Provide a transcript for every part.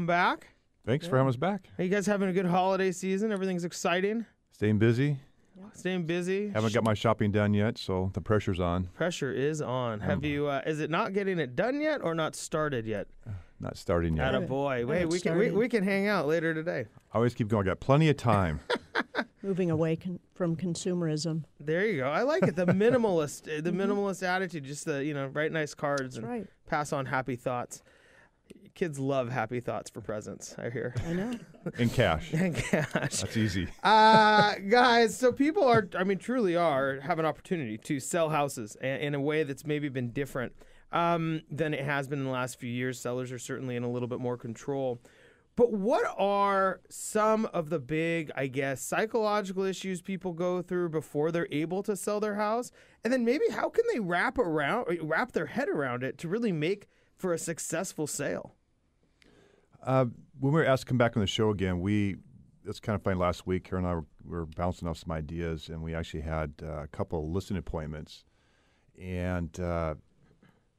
welcome back. Thanks for having us back. Are you guys having a good holiday season? Everything's exciting? Staying busy. Staying busy? Haven't got my shopping done yet, so the pressure's on. Pressure is on. Have you? Is it not getting it done yet or not started yet? Not starting yet. Attaboy. Wait, we can hang out later today. I always keep going. I got plenty of time. Moving away from consumerism. There you go. I like it. The minimalist, the minimalist attitude. Just write nice cards and pass on happy thoughts. Kids love happy thoughts for presents, I hear. I know. In cash. In cash. That's easy. Guys, so people truly have an opportunity to sell houses in a way that's maybe been different than it has been in the last few years. Sellers are certainly in a little bit more control. But what are some of the big, psychological issues people go through before they're able to sell their house? And then maybe how can they wrap their head around it to really make for a successful sale? When we were asked to come back on the show again, it's kind of funny. Last week, Karen and I were bouncing off some ideas, and we actually had a couple of listing appointments. And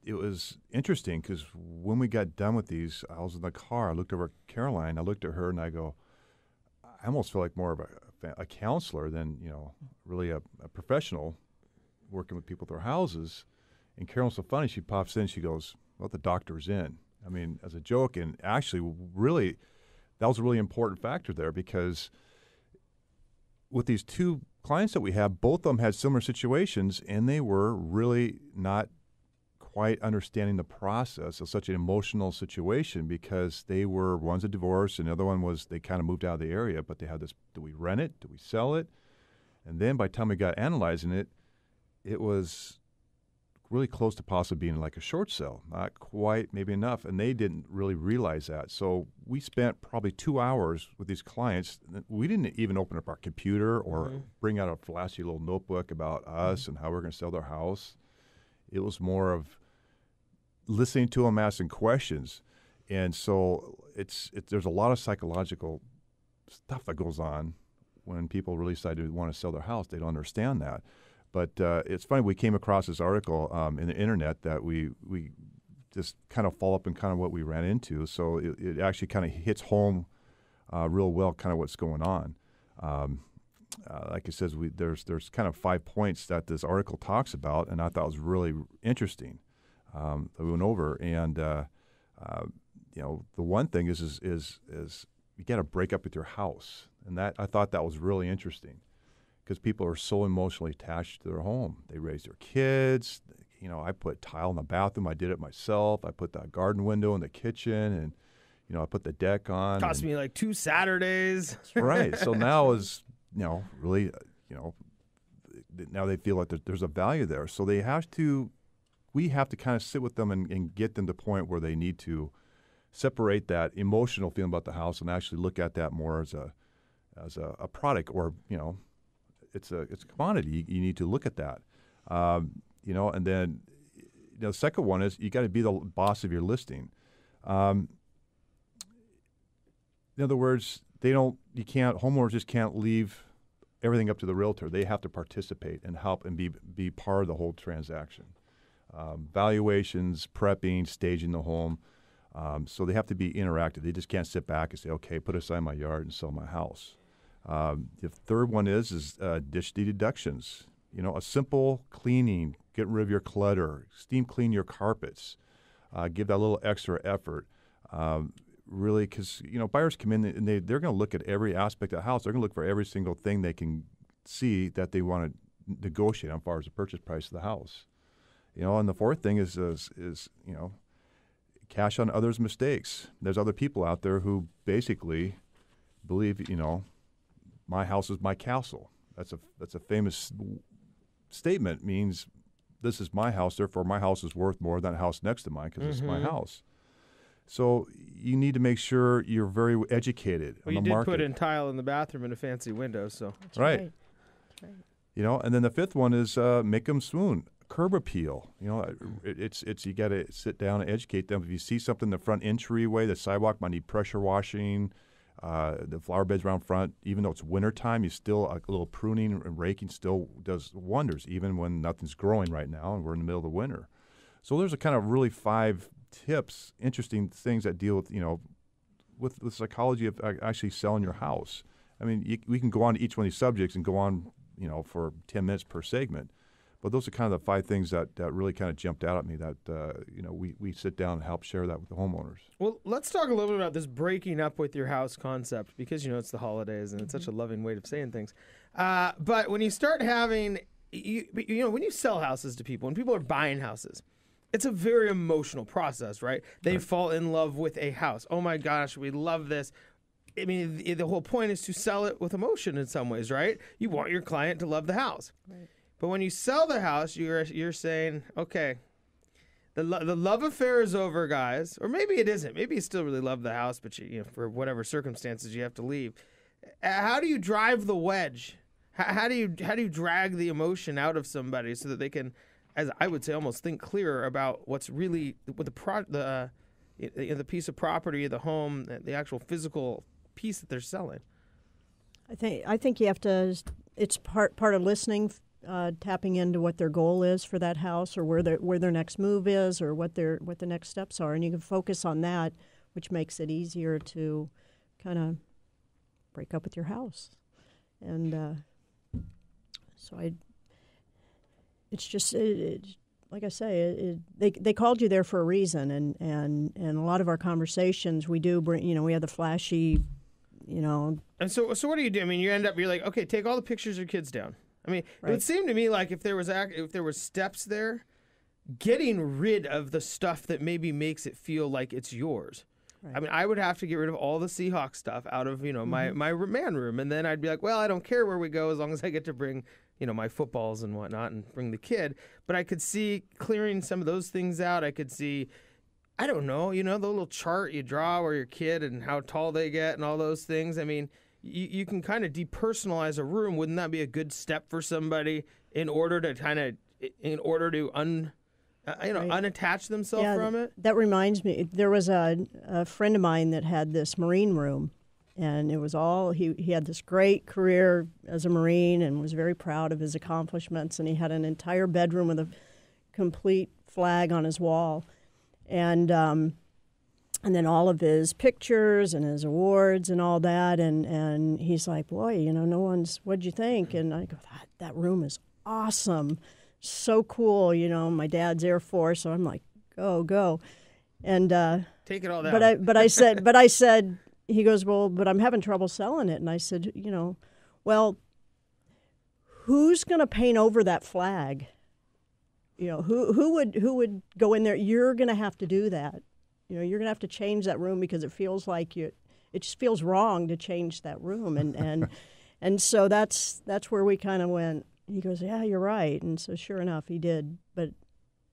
it was interesting because when we got done with these, I was in the car. I looked over at Caroline. I looked at her, and I go, I almost feel like more of a counselor than really a professional working with people at their houses. And Carolyn's so funny. She pops in. She goes, well, the doctor's in. I mean, as a joke, and actually, really, that was a really important factor there because with these two clients that we have, both of them had similar situations, and they were really not quite understanding the process of such an emotional situation because one's a divorce, and the other one was they kind of moved out of the area, but they had this, do we rent it? Do we sell it? And then by the time we got analyzing it, it was really close to possibly being like a short sale, not quite, maybe enough, and they didn't really realize that. So we spent probably 2 hours with these clients. We didn't even open up our computer or bring out a flashy little notebook about us and how we're going to sell their house. It was more of listening to them, asking questions, and so there's a lot of psychological stuff that goes on when people really decide to want to sell their house. They don't understand that. But it's funny, we came across this article in the internet that we just kind of follow up in kind of what we ran into. So it actually kind of hits home real well kind of what's going on. Like it says, there's kind of 5 points that this article talks about, and I thought was really interesting that we went over. And, the one thing is you got to break up with your house. And I thought that was really interesting. Because people are so emotionally attached to their home. They raise their kids. I put tile in the bathroom. I did it myself. I put that garden window in the kitchen, and I put the deck on. Cost me like 2 Saturdays. Right. So now is really now they feel like there's a value there. So we have to kind of sit with them and get them to the point where they need to separate that emotional feeling about the house and actually look at that more as a product or It's a commodity. You need to look at that, and then the second one is you got to be the boss of your listing. In other words, homeowners just can't leave everything up to the realtor. They have to participate and help and be part of the whole transaction. Valuations, prepping, staging the home. So they have to be interactive. They just can't sit back and say, okay, put aside my yard and sell my house. The third one is dish deductions. A simple cleaning, getting rid of your clutter, steam clean your carpets, give that a little extra effort. Really, because buyers come in and they're going to look at every aspect of the house. They're going to look for every single thing they can see that they want to negotiate as far as the purchase price of the house. And the fourth thing is cash on others' mistakes. There's other people out there who basically believe my house is my castle. That's a famous statement. Means this is my house, therefore my house is worth more than the house next to mine because it's my house. So you need to make sure you're very educated on the market. Well, you did put in tile in the bathroom and a fancy window, so that's right. That's right. And then the fifth one is make them swoon. Curb appeal. It's you got to sit down and educate them. If you see something in the front entryway, the sidewalk might need pressure washing. The flower beds around front, even though it's wintertime, a little pruning and raking still does wonders, even when nothing's growing right now and we're in the middle of the winter. So there's a kind of really 5 tips, interesting things that deal with, with the psychology of actually selling your house. I mean, we can go on to each one of these subjects and go on, for 10 minutes per segment. But those are kind of the 5 things that really kind of jumped out at me that, we sit down and help share that with the homeowners. Well, let's talk a little bit about this breaking up with your house concept because, it's the holidays and it's such a loving way of saying things. But when you start having, when you sell houses to people, when people are buying houses, it's a very emotional process, right? They fall in love with a house. Oh my gosh, we love this. I mean, the whole point is to sell it with emotion in some ways, right? You want your client to love the house. Right. But when you sell the house, you're saying, okay, the love affair is over, guys. Or maybe it isn't. Maybe you still really love the house, but for whatever circumstances you have to leave. How do you drive the wedge? How do you drag the emotion out of somebody so that they can, as I would say, almost think clearer about what's really with the piece of property, the home, the actual physical piece that they're selling? I think you have to. It's part of listening. Tapping into what their goal is for that house, or where their next move is, or what the next steps are, and you can focus on that, which makes it easier to kind of break up with your house. And it's just like I say, they called you there for a reason, and a lot of our conversations we do bring. We have the flashy, And so what do you do? I mean, you're like, okay, take all the pictures of your kids down. I mean, It would seem to me like if there was steps there, getting rid of the stuff that maybe makes it feel like it's yours. Right. I mean, I would have to get rid of all the Seahawks stuff out of my man room, and then I'd be like, well, I don't care where we go as long as I get to bring my footballs and whatnot and bring the kid. But I could see clearing some of those things out. I could see, I don't know, the little chart you draw where your kid and how tall they get and all those things. I mean, you can kind of depersonalize a room. Wouldn't that be a good step for somebody in order to unattach themselves from it? That reminds me, there was a friend of mine that had this Marine room, and it was all, he had this great career as a Marine and was very proud of his accomplishments, and he had an entire bedroom with a complete flag on his wall. And then all of his pictures and his awards and all that. And he's like, boy, no one's, what'd you think? And I go, that room is awesome. So cool. My dad's Air Force. So I'm like, go. And take it all down. But I said, he goes, well, but I'm having trouble selling it. And I said, well, who's going to paint over that flag? Who would go in there? You're going to have to do that. You're going to have to change that room because it feels like it just feels wrong to change that room. And so that's where we kind of went. He goes, yeah, you're right. And so sure enough, he did. But,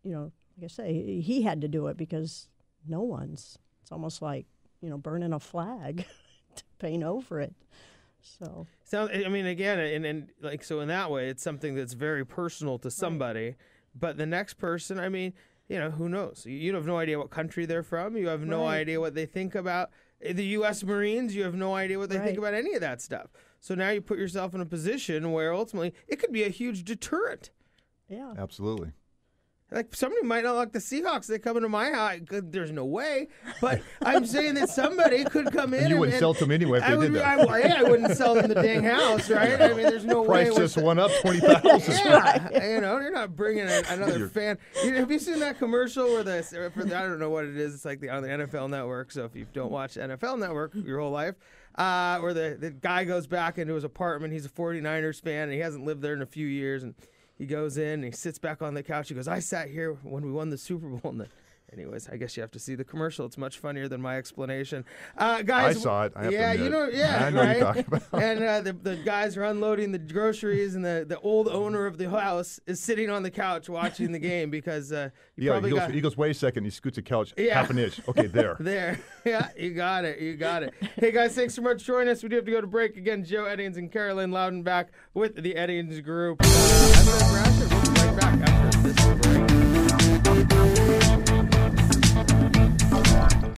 like I say, he had to do it because no one's. It's almost like, burning a flag to paint over it. So I mean, again, and like, so in that way, it's something that's very personal to somebody. Right. But the next person, I mean, who knows? You have no idea what country they're from. You have no idea what they think about the U.S. Marines. You have no idea what they think about any of that stuff. So now you put yourself in a position where ultimately it could be a huge deterrent. Yeah. Absolutely. Like, somebody might not like the Seahawks. They come into my house. There's no way. But I'm saying that somebody could come in. And you wouldn't sell to them anyway if they did that. I wouldn't sell them the dang house, right? I mean, there's no way. Price just went up 20,000. Yeah, you're not bringing another fan. Have you seen that commercial where I don't know what it is. It's like on the NFL Network. So if you don't watch NFL Network your whole life, where the guy goes back into his apartment. He's a 49ers fan, and he hasn't lived there in a few years, and he goes in and he sits back on the couch. He goes, I sat here when we won the Super Bowl. Anyways, I guess you have to see the commercial. It's much funnier than my explanation. Guys, I saw it. I right? I know what you're talking about. And the guys are unloading the groceries, and the old owner of the house is sitting on the couch watching the game because he goes, wait a second. He scoots the couch half an inch. Okay, there. There. Yeah, you got it. Hey, guys, thanks so much for joining us. We do have to go to break. Again, Joe Eddings and Carolyn Loudenback with the Eddings Group. I'm Brasher. We'll be right back after this break.